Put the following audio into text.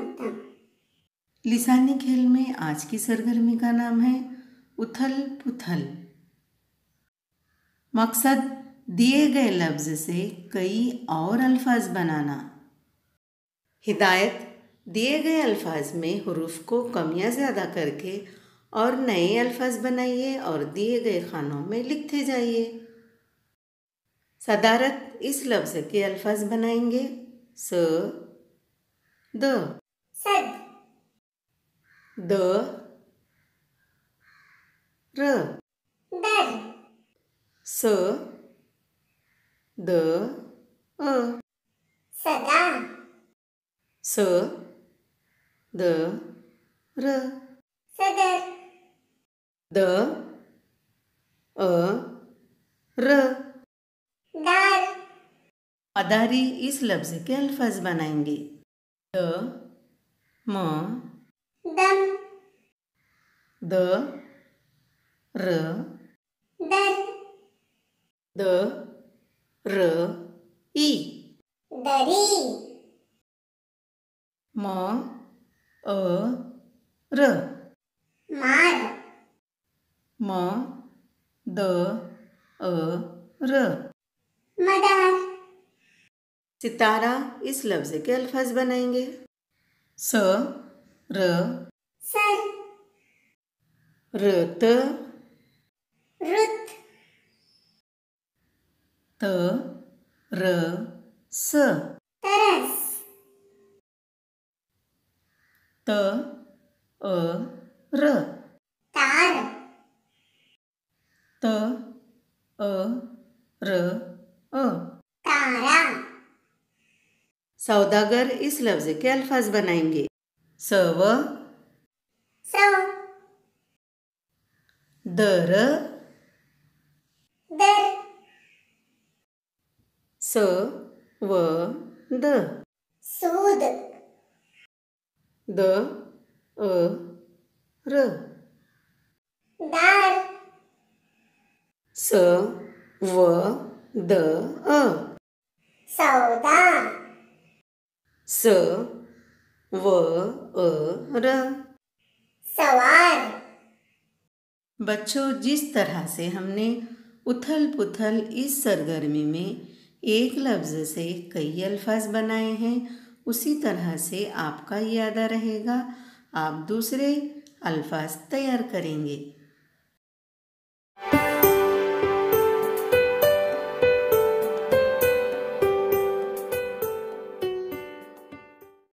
उत्तम। लिसानी खेल में आज की सरगर्मी का नाम है उथल पुथल। मकसद दिए गए लफ्ज़ से कई और अल्फाज बनाना। हिदायत दिए गए अल्फाज में हुरूफ को कम या ज़्यादा करके और नए अल्फाज बनाइए और दिए गए खानों में लिखते जाइए। सदारत इस लफ्ज़ के अल्फाज बनाएंगे स द सद, द र दर, स द अ सदा, स द र सदर, द अ र दार, मदारी इस लफ्ज़ के अल्फाज बनाएंगे द म दम, द र दर, द र ई दरी, म अ र मार, म द अ र मदार, सितारा इस लफ्ज़ के अल्फाज बनाएंगे स र सर, रत रुत, त र स तरस, त अ र तार, त अ र अ तारा, सौदागर इस लफ्ज़ के अल्फाज बनाएंगे सव सौ, दर दर, स व द सूद, द अ र दार, स व द अ सौदा, स व अ र सवार। बच्चों, जिस तरह से हमने उथल पुथल इस सरगर्मी में एक लफ्ज़ से कई अल्फाज बनाए हैं, उसी तरह से आपका याद रहेगा। आप दूसरे अल्फाज तैयार करेंगे।